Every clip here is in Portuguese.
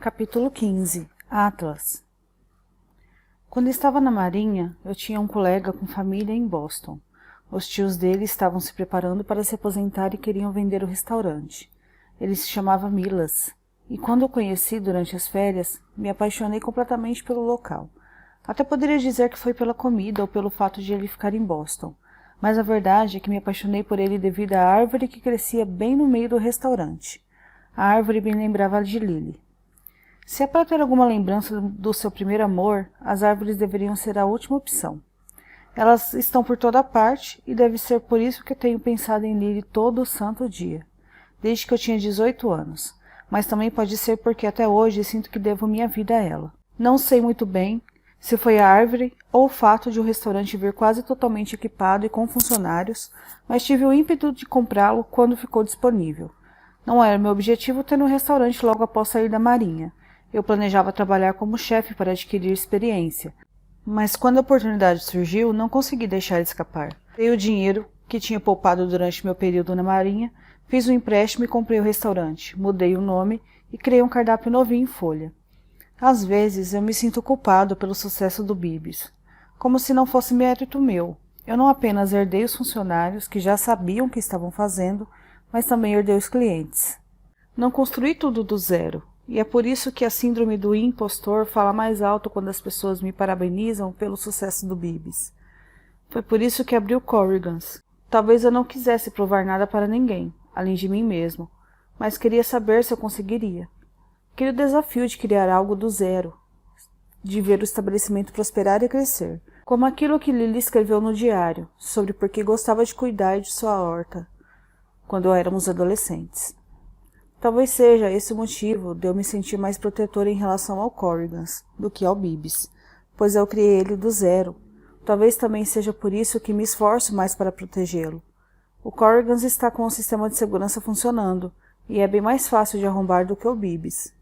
Capítulo 15 Atlas. Quando estava na Marinha, eu tinha um colega com família em Boston. Os tios dele estavam se preparando para se aposentar e queriam vender o restaurante. Ele se chamava Milas, e quando o conheci durante as férias, me apaixonei completamente pelo local. Até poderia dizer que foi pela comida ou pelo fato de ele ficar em Boston, mas a verdade é que me apaixonei por ele devido à árvore que crescia bem no meio do restaurante. A árvore me lembrava de Lily. Se é para ter alguma lembrança do seu primeiro amor, as árvores deveriam ser a última opção. Elas estão por toda parte e deve ser por isso que eu tenho pensado em Lily todo o santo dia, desde que eu tinha 18 anos, mas também pode ser porque até hoje sinto que devo minha vida a ela. Não sei muito bem se foi a árvore ou o fato de o restaurante vir quase totalmente equipado e com funcionários, mas tive o ímpeto de comprá-lo quando ficou disponível. Não era meu objetivo ter um restaurante logo após sair da Marinha. Eu planejava trabalhar como chefe para adquirir experiência, mas quando a oportunidade surgiu, não consegui deixar escapar. Dei o dinheiro que tinha poupado durante meu período na Marinha, fiz um empréstimo e comprei o restaurante, mudei o nome e criei um cardápio novinho em folha. Às vezes eu me sinto culpado pelo sucesso do Bibis, como se não fosse mérito meu. Eu não apenas herdei os funcionários que já sabiam o que estavam fazendo, mas também herdei os clientes. Não construí tudo do zero. E é por isso que a síndrome do impostor fala mais alto quando as pessoas me parabenizam pelo sucesso do Bibis. Foi por isso que abri o Corrigans. Talvez eu não quisesse provar nada para ninguém, além de mim mesmo, mas queria saber se eu conseguiria. Queria o desafio de criar algo do zero, de ver o estabelecimento prosperar e crescer, como aquilo que Lily escreveu no diário, sobre por que gostava de cuidar de sua horta, quando éramos adolescentes. Talvez seja esse o motivo de eu me sentir mais protetora em relação ao Corrigans do que ao Bibis, pois eu criei ele do zero. Talvez também seja por isso que me esforço mais para protegê-lo. O Corrigans está com o sistema de segurança funcionando, e é bem mais fácil de arrombar do que o Bibis.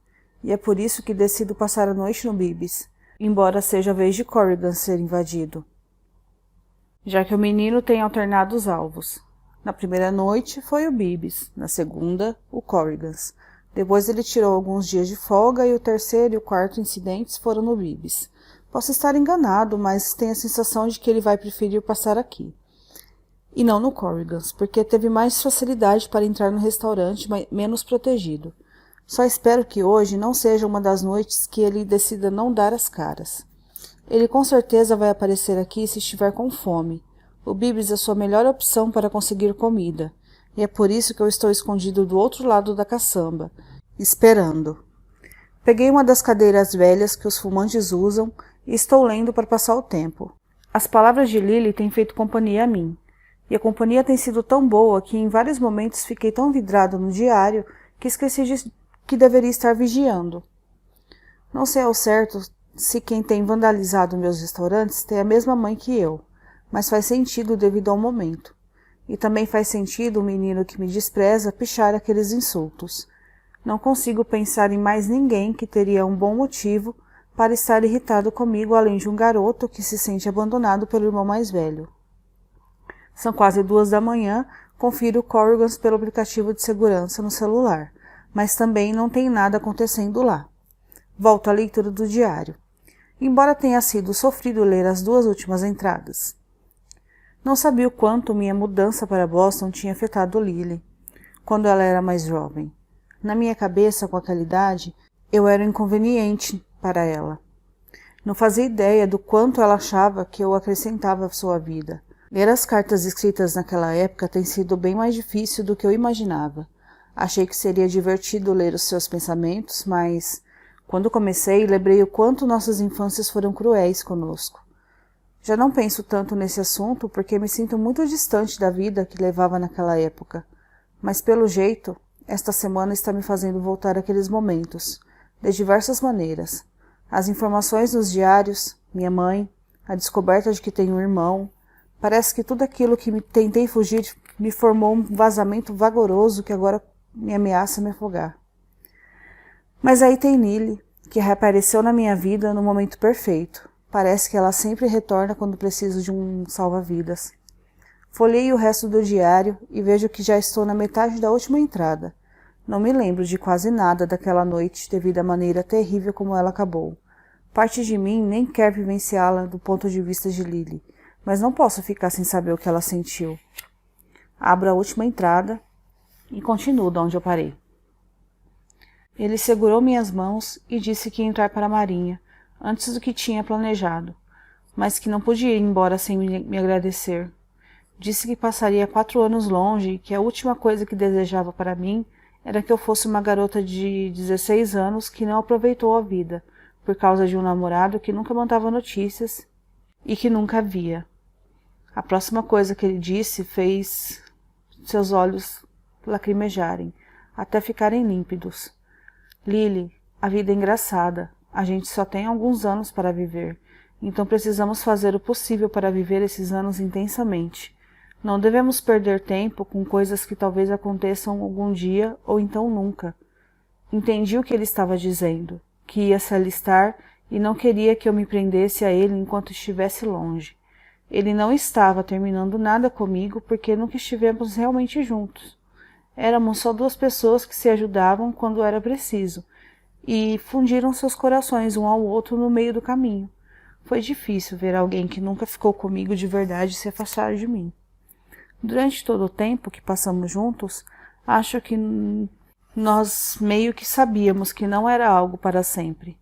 E é por isso que decido passar a noite no Bibis, embora seja a vez de Corrigans ser invadido, já que o menino tem alternado os alvos. Na primeira noite foi o Bibis, na segunda, o Corrigans. Depois ele tirou alguns dias de folga e o terceiro e o quarto incidentes foram no Bibis. Posso estar enganado, mas tenho a sensação de que ele vai preferir passar aqui. E não no Corrigans, porque teve mais facilidade para entrar no restaurante, mas menos protegido. Só espero que hoje não seja uma das noites que ele decida não dar as caras. Ele com certeza vai aparecer aqui se estiver com fome. O Bibis é sua melhor opção para conseguir comida, e é por isso que eu estou escondido do outro lado da caçamba, esperando. Peguei uma das cadeiras velhas que os fumantes usam e estou lendo para passar o tempo. As palavras de Lily têm feito companhia a mim, e a companhia tem sido tão boa que em vários momentos fiquei tão vidrado no diário que esqueci de que deveria estar vigiando. Não sei ao certo se quem tem vandalizado meus restaurantes tem a mesma mãe que eu, mas faz sentido devido ao momento. E também faz sentido o menino que me despreza pichar aqueles insultos. Não consigo pensar em mais ninguém que teria um bom motivo para estar irritado comigo além de um garoto que se sente abandonado pelo irmão mais velho. São quase 2 da manhã, confiro o Corrigans pelo aplicativo de segurança no celular, mas também não tem nada acontecendo lá. Volto à leitura do diário. Embora tenha sido sofrido ler as 2 últimas entradas. Não sabia o quanto minha mudança para Boston tinha afetado Lily, quando ela era mais jovem. Na minha cabeça, com aquela idade, eu era inconveniente para ela. Não fazia ideia do quanto ela achava que eu acrescentava à sua vida. Ler as cartas escritas naquela época tem sido bem mais difícil do que eu imaginava. Achei que seria divertido ler os seus pensamentos, mas, quando comecei, lembrei o quanto nossas infâncias foram cruéis conosco. Já não penso tanto nesse assunto porque me sinto muito distante da vida que levava naquela época. Mas, pelo jeito, esta semana está me fazendo voltar àqueles momentos, de diversas maneiras. As informações nos diários, minha mãe, a descoberta de que tenho um irmão. Parece que tudo aquilo que tentei fugir me formou um vazamento vagaroso que agora me ameaça me afogar. Mas aí tem Lily, que reapareceu na minha vida no momento perfeito. Parece que ela sempre retorna quando preciso de um salva-vidas. Folheio o resto do diário e vejo que já estou na metade da última entrada. Não me lembro de quase nada daquela noite devido à maneira terrível como ela acabou. Parte de mim nem quer vivenciá-la do ponto de vista de Lily, mas não posso ficar sem saber o que ela sentiu. Abro a última entrada e continuo de onde eu parei. Ele segurou minhas mãos e disse que ia entrar para a marinha, antes do que tinha planejado, mas que não podia ir embora sem me agradecer. Disse que passaria 4 anos longe e que a última coisa que desejava para mim era que eu fosse uma garota de 16 anos que não aproveitou a vida, por causa de um namorado que nunca mandava notícias e que nunca via. A próxima coisa que ele disse fez seus olhos lacrimejarem, até ficarem límpidos. Lily, a vida é engraçada. A gente só tem alguns anos para viver, então precisamos fazer o possível para viver esses anos intensamente. Não devemos perder tempo com coisas que talvez aconteçam algum dia ou então nunca. Entendi o que ele estava dizendo, que ia se alistar e não queria que eu me prendesse a ele enquanto estivesse longe. Ele não estava terminando nada comigo porque nunca estivemos realmente juntos. Éramos só 2 pessoas que se ajudavam quando era preciso e fundiram seus corações um ao outro no meio do caminho. Foi difícil ver alguém que nunca ficou comigo de verdade se afastar de mim. Durante todo o tempo que passamos juntos, acho que nós meio que sabíamos que não era algo para sempre.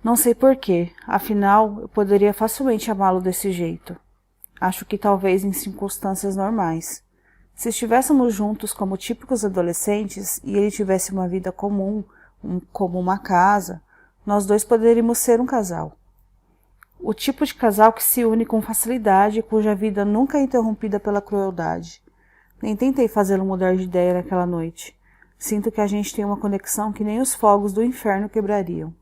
Não sei porquê, afinal eu poderia facilmente amá-lo desse jeito. Acho que talvez em circunstâncias normais. Se estivéssemos juntos como típicos adolescentes e ele tivesse uma vida comum, como uma casa, nós 2 poderíamos ser um casal. O tipo de casal que se une com facilidade e cuja vida nunca é interrompida pela crueldade. Nem tentei fazê-lo mudar de ideia naquela noite. Sinto que a gente tem uma conexão que nem os fogos do inferno quebrariam.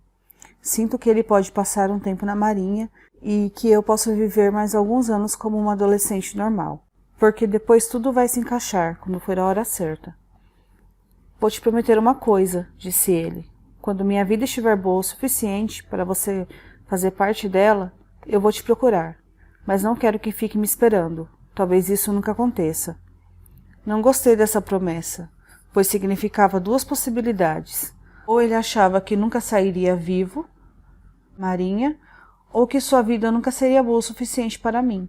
Sinto que ele pode passar um tempo na marinha e que eu posso viver mais alguns anos como uma adolescente normal. Porque depois tudo vai se encaixar, quando for a hora certa. Vou te prometer uma coisa, disse ele. Quando minha vida estiver boa o suficiente para você fazer parte dela, eu vou te procurar. Mas não quero que fique me esperando. Talvez isso nunca aconteça. Não gostei dessa promessa, pois significava 2 possibilidades. Ou ele achava que nunca sairia vivo, marinha, ou que sua vida nunca seria boa o suficiente para mim.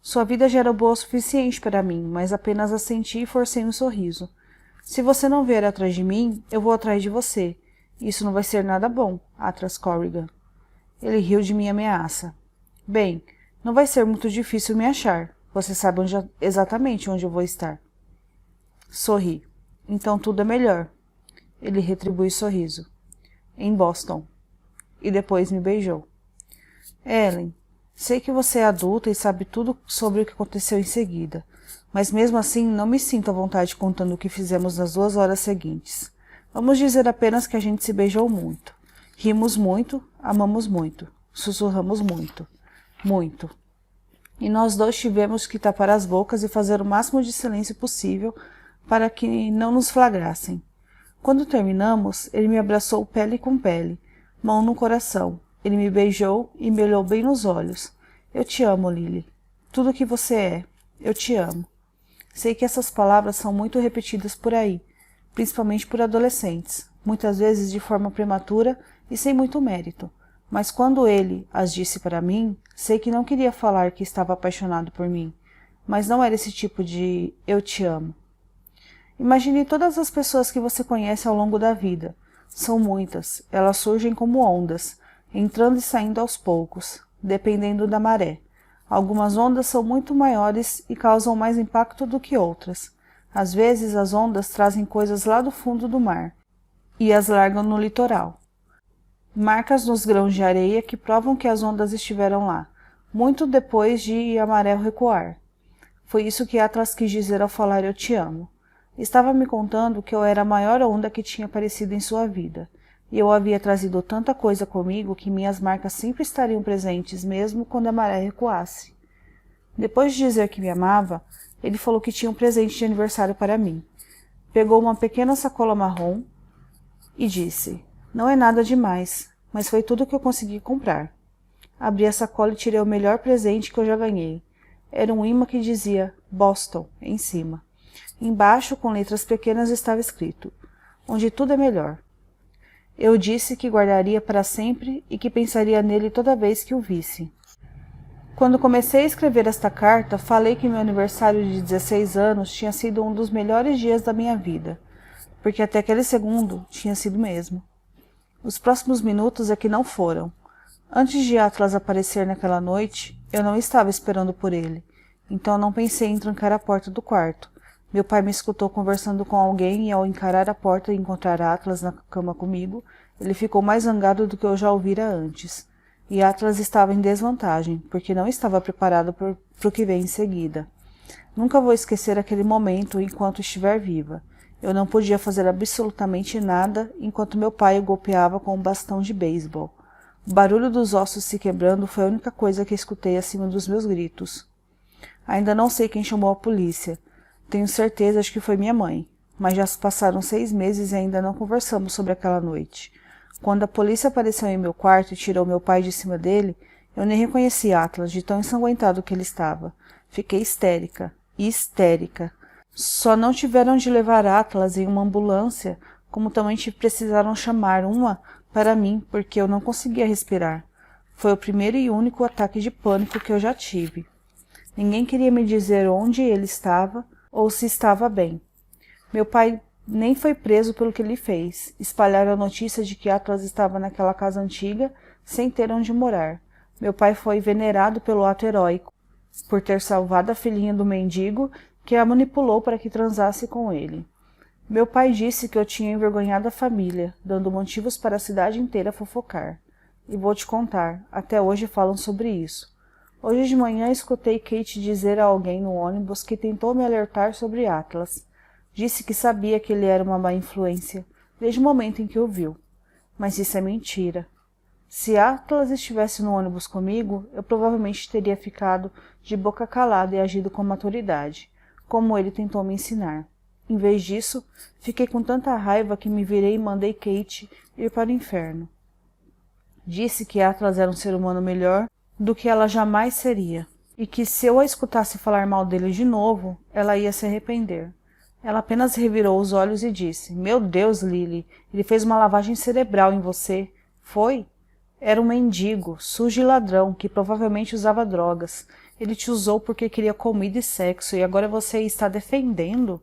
Sua vida já era boa o suficiente para mim, mas apenas assenti e forcei um sorriso. Se você não vier atrás de mim, eu vou atrás de você. Isso não vai ser nada bom, Atlas Corrigan. Ele riu de minha ameaça. Bem, não vai ser muito difícil me achar. Você sabe exatamente onde eu vou estar. Sorri. Então tudo é melhor. Ele retribuiu o sorriso. Em Boston. E depois me beijou. Ellen, sei que você é adulta e sabe tudo sobre o que aconteceu em seguida, mas mesmo assim não me sinto à vontade contando o que fizemos nas 2 horas seguintes. Vamos dizer apenas que a gente se beijou muito. Rimos muito, amamos muito, sussurramos muito, muito. E nós 2 tivemos que tapar as bocas e fazer o máximo de silêncio possível para que não nos flagrassem. Quando terminamos, ele me abraçou pele com pele, mão no coração. Ele me beijou e me olhou bem nos olhos. Eu te amo, Lily. Tudo o que você é. Eu te amo. Sei que essas palavras são muito repetidas por aí, principalmente por adolescentes, muitas vezes de forma prematura e sem muito mérito. Mas quando ele as disse para mim, sei que não queria falar que estava apaixonado por mim, mas não era esse tipo de eu te amo. Imagine todas as pessoas que você conhece ao longo da vida. São muitas, elas surgem como ondas, entrando e saindo aos poucos, dependendo da maré. Algumas ondas são muito maiores e causam mais impacto do que outras. Às vezes as ondas trazem coisas lá do fundo do mar e as largam no litoral. Marcas nos grãos de areia que provam que as ondas estiveram lá, muito depois de a maré recuar. Foi isso que Atlas quis dizer ao falar eu te amo. Estava me contando que eu era a maior onda que tinha aparecido em sua vida, e eu havia trazido tanta coisa comigo que minhas marcas sempre estariam presentes mesmo quando a maré recuasse. Depois de dizer que me amava, ele falou que tinha um presente de aniversário para mim. Pegou uma pequena sacola marrom e disse, não é nada demais, mas foi tudo que eu consegui comprar. Abri a sacola e tirei o melhor presente que eu já ganhei. Era um imã que dizia Boston em cima. Embaixo, com letras pequenas, estava escrito: onde tudo é melhor. Eu disse que guardaria para sempre e que pensaria nele toda vez que o visse. Quando comecei a escrever esta carta, falei que meu aniversário de 16 anos tinha sido um dos melhores dias da minha vida, porque até aquele segundo tinha sido mesmo. Os próximos minutos é que não foram. Antes de Atlas aparecer naquela noite, eu não estava esperando por ele, então não pensei em trancar a porta do quarto. Meu pai me escutou conversando com alguém e ao encarar a porta e encontrar Atlas na cama comigo, ele ficou mais zangado do que eu já ouvira antes. E Atlas estava em desvantagem, porque não estava preparado para o que vem em seguida. Nunca vou esquecer aquele momento enquanto estiver viva. Eu não podia fazer absolutamente nada enquanto meu pai o golpeava com um bastão de beisebol. O barulho dos ossos se quebrando foi a única coisa que escutei acima dos meus gritos. Ainda não sei quem chamou a polícia. Tenho certeza de que foi minha mãe, mas já se passaram 6 meses e ainda não conversamos sobre aquela noite. Quando a polícia apareceu em meu quarto e tirou meu pai de cima dele, eu nem reconheci Atlas de tão ensanguentado que ele estava. Fiquei histérica. Só não tiveram de levar Atlas em uma ambulância, como também precisaram chamar uma para mim, porque eu não conseguia respirar. Foi o primeiro e único ataque de pânico que eu já tive. Ninguém queria me dizer onde ele estava ou se estava bem. Meu pai nem foi preso pelo que ele fez. Espalharam a notícia de que Atlas estava naquela casa antiga, sem ter onde morar. Meu pai foi venerado pelo ato heróico, por ter salvado a filhinha do mendigo, que a manipulou para que transasse com ele. Meu pai disse que eu tinha envergonhado a família, dando motivos para a cidade inteira fofocar. E vou te contar, até hoje falam sobre isso. Hoje de manhã escutei Kate dizer a alguém no ônibus que tentou me alertar sobre Atlas. Disse que sabia que ele era uma má influência, desde o momento em que o viu. Mas isso é mentira. Se Atlas estivesse no ônibus comigo, eu provavelmente teria ficado de boca calada e agido com maturidade, como ele tentou me ensinar. Em vez disso, fiquei com tanta raiva que me virei e mandei Kate ir para o inferno. Disse que Atlas era um ser humano melhor do que ela jamais seria, e que se eu a escutasse falar mal dele de novo, ela ia se arrepender. Ela apenas revirou os olhos e disse: Meu Deus, Lily, ele fez uma lavagem cerebral em você. Foi? Era um mendigo, sujo e ladrão, que provavelmente usava drogas. Ele te usou porque queria comida e sexo, e agora você está defendendo?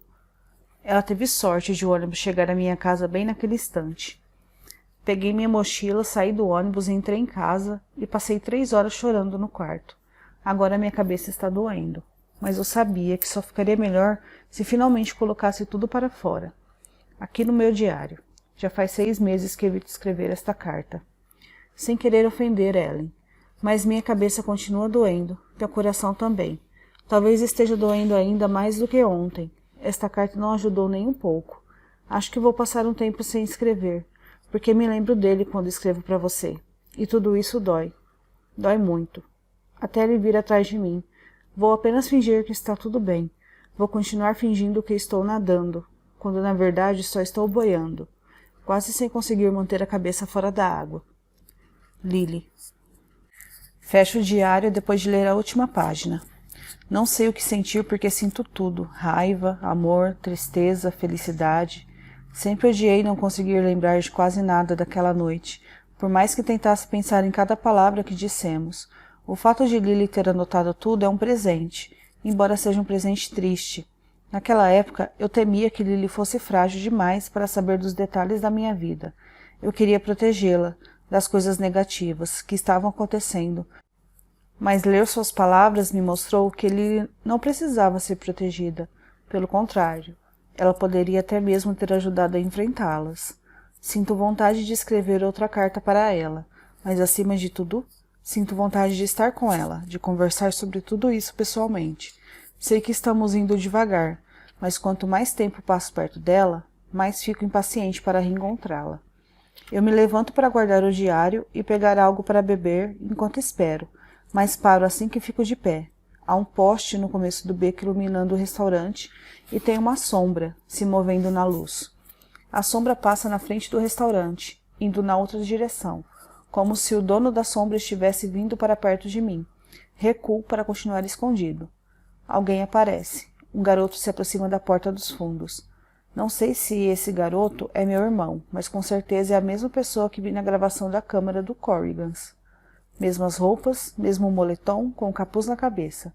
Ela teve sorte de o ônibus chegar à minha casa bem naquele instante. Peguei minha mochila, saí do ônibus, entrei em casa e passei 3 horas chorando no quarto. Agora minha cabeça está doendo, mas eu sabia que só ficaria melhor se finalmente colocasse tudo para fora. Aqui no meu diário. Já faz 6 meses que evito escrever esta carta. Sem querer ofender Ellen, mas minha cabeça continua doendo, meu coração também. Talvez esteja doendo ainda mais do que ontem. Esta carta não ajudou nem um pouco. Acho que vou passar um tempo sem escrever, porque me lembro dele quando escrevo para você. E tudo isso dói. Dói muito. Até ele vir atrás de mim. Vou apenas fingir que está tudo bem. Vou continuar fingindo que estou nadando, quando na verdade só estou boiando, quase sem conseguir manter a cabeça fora da água. Lily. Fecho o diário depois de ler a última página. Não sei o que sentir porque sinto tudo. Raiva, amor, tristeza, felicidade. Sempre odiei não conseguir lembrar de quase nada daquela noite, por mais que tentasse pensar em cada palavra que dissemos. O fato de Lily ter anotado tudo é um presente, embora seja um presente triste. Naquela época, eu temia que Lily fosse frágil demais para saber dos detalhes da minha vida. Eu queria protegê-la das coisas negativas que estavam acontecendo, mas ler suas palavras me mostrou que Lily não precisava ser protegida. Pelo contrário, ela poderia até mesmo ter ajudado a enfrentá-las. Sinto vontade de escrever outra carta para ela, mas acima de tudo, sinto vontade de estar com ela, de conversar sobre tudo isso pessoalmente. Sei que estamos indo devagar, mas quanto mais tempo passo perto dela, mais fico impaciente para reencontrá-la. Eu me levanto para guardar o diário e pegar algo para beber enquanto espero, mas paro assim que fico de pé. Há um poste no começo do beco iluminando o restaurante e tem uma sombra se movendo na luz. A sombra passa na frente do restaurante, indo na outra direção, como se o dono da sombra estivesse vindo para perto de mim. Recuo para continuar escondido. Alguém aparece. um garoto se aproxima da porta dos fundos. Não sei se esse garoto é meu irmão, mas com certeza é a mesma pessoa que vi na gravação da câmera do Corrigans. Mesmas roupas, mesmo moletom, com o capuz na cabeça.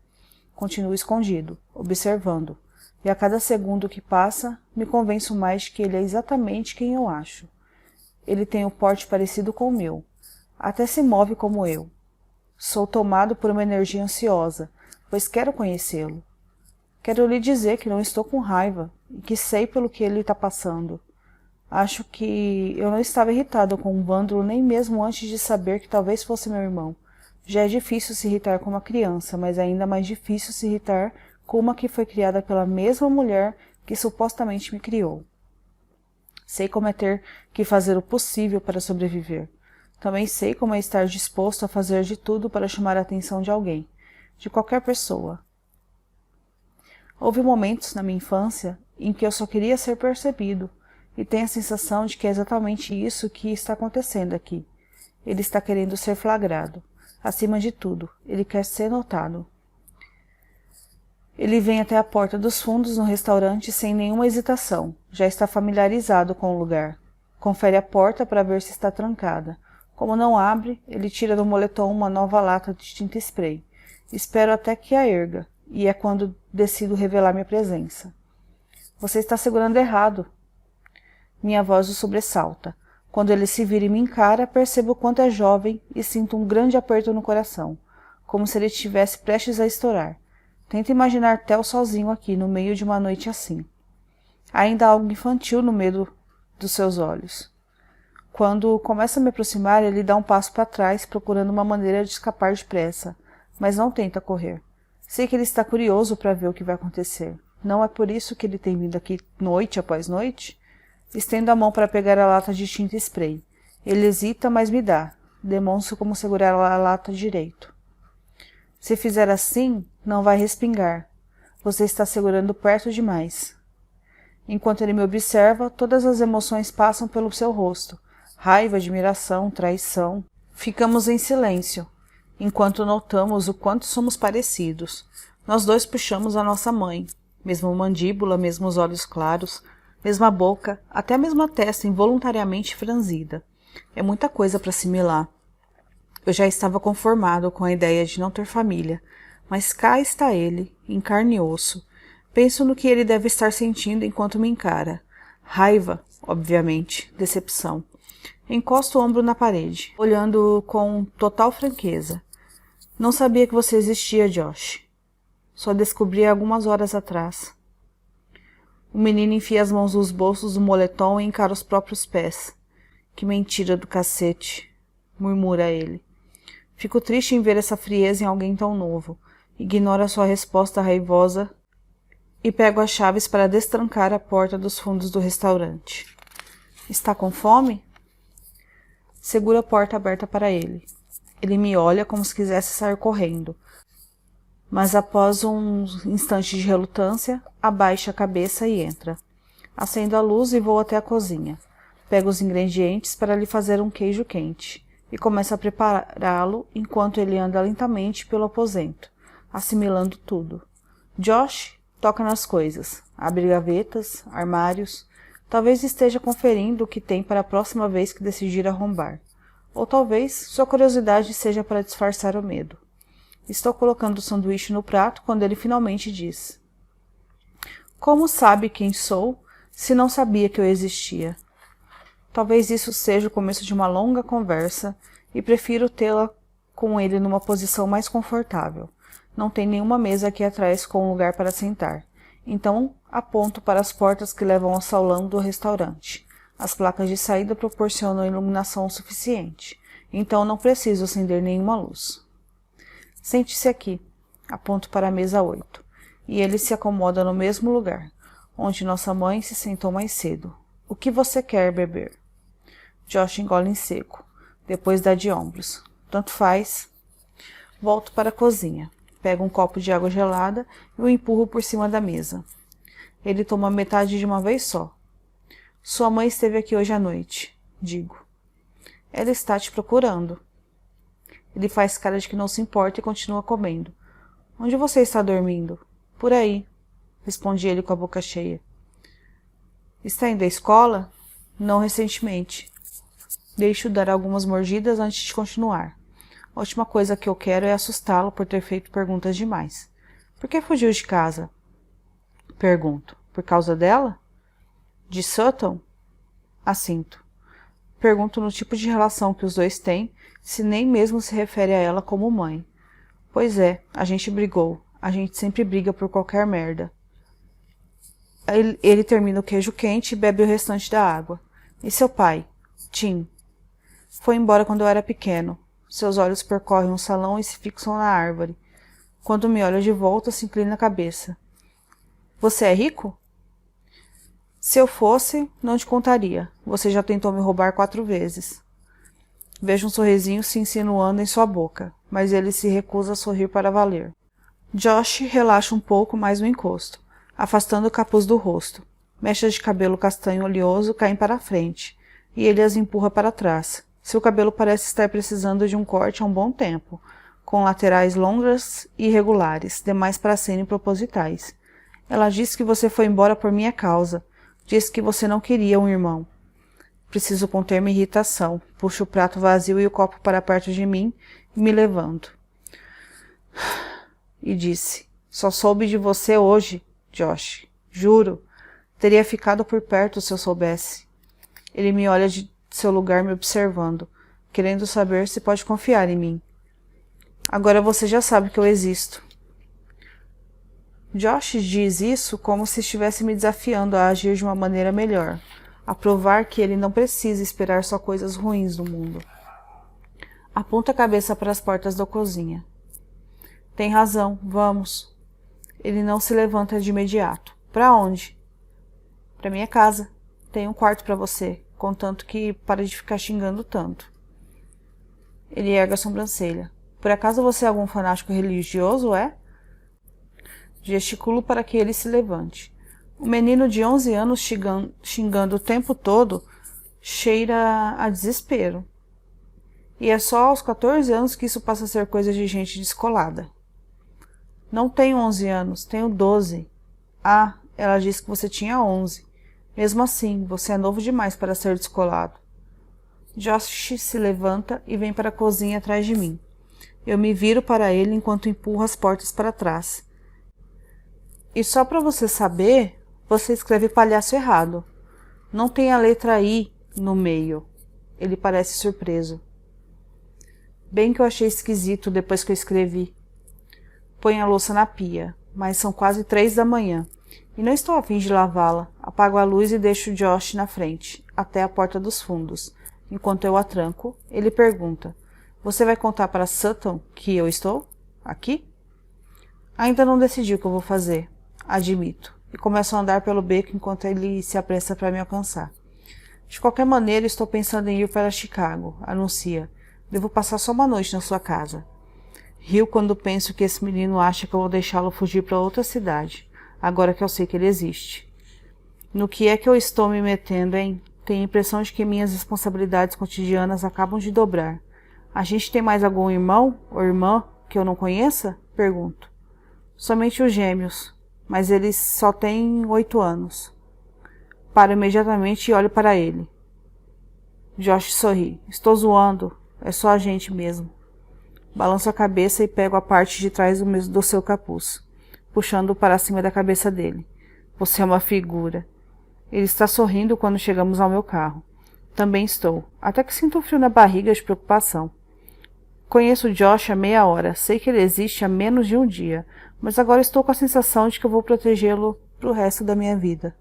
Continuo escondido, observando, e a cada segundo que passa, me convenço mais de que ele é exatamente quem eu acho. Ele tem um porte parecido com o meu. Até se move como eu. Sou tomado por uma energia ansiosa, pois quero conhecê-lo. Quero lhe dizer que não estou com raiva e que sei pelo que ele está passando. Acho que eu não estava irritado com um vândalo nem mesmo antes de saber que talvez fosse meu irmão. Já é difícil se irritar com uma criança, mas ainda mais difícil se irritar com uma que foi criada pela mesma mulher que supostamente me criou. Sei como é ter que fazer o possível para sobreviver. Também sei como é estar disposto a fazer de tudo para chamar a atenção de alguém, de qualquer pessoa. Houve momentos na minha infância em que eu só queria ser percebido, e tenho a sensação de que é exatamente isso que está acontecendo aqui. Ele está querendo ser flagrado. Acima de tudo, ele quer ser notado. Ele vem até a porta dos fundos no restaurante sem nenhuma hesitação. Já está familiarizado com o lugar. Confere a porta para ver se está trancada. Como não abre, ele tira do moletom uma nova lata de tinta spray. Espero até que a erga, e é quando decido revelar minha presença. Você está segurando errado. Minha voz o sobressalta. Quando ele se vira e me encara, percebo o quanto é jovem e sinto um grande aperto no coração, como se ele estivesse prestes a estourar. Tento imaginar Theo sozinho aqui, no meio de uma noite assim. Ainda há algo infantil no medo dos seus olhos. Quando começa a me aproximar, ele dá um passo para trás, procurando uma maneira de escapar depressa, mas não tenta correr. Sei que ele está curioso para ver o que vai acontecer. Não é por isso que ele tem vindo aqui noite após noite? Estendo a mão para pegar a lata de tinta spray. Ele hesita, mas me dá. Demonstro como segurar a lata direito. Se fizer assim, não vai respingar. Você está segurando perto demais. Enquanto ele me observa, todas as emoções passam pelo seu rosto. Raiva, admiração, traição. Ficamos em silêncio, enquanto notamos o quanto somos parecidos. Nós dois puxamos a nossa mãe. Mesma mandíbula, mesmos olhos claros, mesma boca, até a mesma testa involuntariamente franzida. É muita coisa para assimilar. Eu já estava conformado com a ideia de não ter família, mas cá está ele, em carne e osso. Penso no que ele deve estar sentindo enquanto me encara. Raiva, obviamente, decepção. Encosto o ombro na parede, olhando com total franqueza. Não sabia que você existia, Josh. Só descobri algumas horas atrás. O menino enfia as mãos nos bolsos do moletom e encara os próprios pés. Que mentira do cacete, murmura ele. Fico triste em ver essa frieza em alguém tão novo. Ignoro a sua resposta raivosa e pego as chaves para destrancar a porta dos fundos do restaurante. Está com fome? Seguro a porta aberta para ele. Ele me olha como se quisesse sair correndo. Mas após um instante de relutância, abaixa a cabeça e entra. Acendo a luz e vou até a cozinha. Pego os ingredientes para lhe fazer um queijo quente e começo a prepará-lo enquanto ele anda lentamente pelo aposento, assimilando tudo. Josh toca nas coisas, abre gavetas, armários. Talvez esteja conferindo o que tem para a próxima vez que decidir arrombar. Ou talvez sua curiosidade seja para disfarçar o medo. Estou colocando o sanduíche no prato quando ele finalmente diz: Como sabe quem sou, se não sabia que eu existia? Talvez isso seja o começo de uma longa conversa e prefiro tê-la com ele numa posição mais confortável. Não tem nenhuma mesa aqui atrás com um lugar para sentar. Então aponto para as portas que levam ao salão do restaurante. As placas de saída proporcionam iluminação suficiente, então não preciso acender nenhuma luz. Sente-se aqui, aponto para a mesa 8, e ele se acomoda no mesmo lugar, onde nossa mãe se sentou mais cedo. O que você quer beber? Josh engole em seco, depois dá de ombros. Tanto faz. Volto para a cozinha, pego um copo de água gelada e o empurro por cima da mesa. Ele toma metade de uma vez só. Sua mãe esteve aqui hoje à noite, digo. Ela está te procurando. Ele faz cara de que não se importa e continua comendo. Onde você está dormindo? Por aí. responde ele com a boca cheia. Está indo à escola? Não recentemente. Deixo dar algumas mordidas antes de continuar. A última coisa que eu quero é assustá-lo por ter feito perguntas demais. Por que fugiu de casa? Pergunto. Por causa dela? De Sutton? Assinto. Pergunto no tipo de relação que os dois têm, se nem mesmo se refere a ela como mãe. Pois é, a gente brigou. A gente sempre briga por qualquer merda. Ele termina o queijo quente e bebe o restante da água. E seu pai? Tim. Foi embora quando eu era pequeno. Seus olhos percorrem o salão e se fixam na árvore. Quando me olha de volta, se inclina a cabeça. Você é rico? Se eu fosse, não te contaria. Você já tentou me roubar 4 vezes. Vejo um sorrisinho se insinuando em sua boca, mas ele se recusa a sorrir para valer. Josh relaxa um pouco mais o encosto, afastando o capuz do rosto. Mechas de cabelo castanho oleoso caem para a frente, e ele as empurra para trás. Seu cabelo parece estar precisando de um corte há um bom tempo, com laterais longas e irregulares, demais para serem propositais. Ela disse que você foi embora por minha causa. Disse que você não queria um irmão. Preciso conter minha irritação. Puxo o prato vazio e o copo para perto de mim e me levanto. E disse, só soube de você hoje, Josh. Juro. Teria ficado por perto se eu soubesse. Ele me olha de seu lugar me observando, querendo saber se pode confiar em mim. Agora você já sabe que eu existo. Josh diz isso como se estivesse me desafiando a agir de uma maneira melhor, a provar que ele não precisa esperar só coisas ruins no mundo. Aponta a cabeça para as portas da cozinha. Tem razão, vamos. Ele não se levanta de imediato. Para onde? Para minha casa. Tem um quarto para você, contanto que pare de ficar xingando tanto. Ele ergue a sobrancelha. Por acaso você é algum fanático religioso, é? Gesticulo para que ele se levante. O menino de 11 anos xingando o tempo todo cheira a desespero. E é só aos 14 anos que isso passa a ser coisa de gente descolada. Não tenho 11 anos, tenho 12. Ah, ela disse que você tinha 11. Mesmo assim, você é novo demais para ser descolado. Josh se levanta e vem para a cozinha atrás de mim. Eu me viro para ele enquanto empurro as portas para trás. E só para você saber, você escreve palhaço errado. Não tem a letra I no meio. Ele parece surpreso. Bem que eu achei esquisito depois que eu escrevi. Põe a louça na pia, mas são quase 3 da manhã. E não estou a fim de lavá-la. Apago a luz e deixo Josh na frente, até a porta dos fundos. Enquanto eu a tranco, ele pergunta, você vai contar para Sutton que eu estou aqui? Ainda não decidi o que eu vou fazer, admito, e começo a andar pelo beco enquanto ele se apressa para me alcançar. De qualquer maneira, estou pensando em ir para Chicago, anuncia. Devo passar só uma noite na sua casa. Rio quando penso que esse menino acha que eu vou deixá-lo fugir para outra cidade, agora que eu sei que ele existe. No que é que eu estou me metendo, hein? Tenho a impressão de que minhas responsabilidades cotidianas acabam de dobrar. A gente tem mais algum irmão ou irmã que eu não conheça? Pergunto. Somente os gêmeos, mas eles só têm 8 anos. Paro imediatamente e olho para ele. Josh sorri. Estou zoando. É só a gente mesmo. Balanço a cabeça e pego a parte de trás do seu capuz, puxando-o para cima da cabeça dele. Você é uma figura. Ele está sorrindo quando chegamos ao meu carro. Também estou, até que sinto um frio na barriga de preocupação. Conheço Josh há meia hora, sei que ele existe há menos de um dia, mas agora estou com a sensação de que eu vou protegê-lo pro resto da minha vida.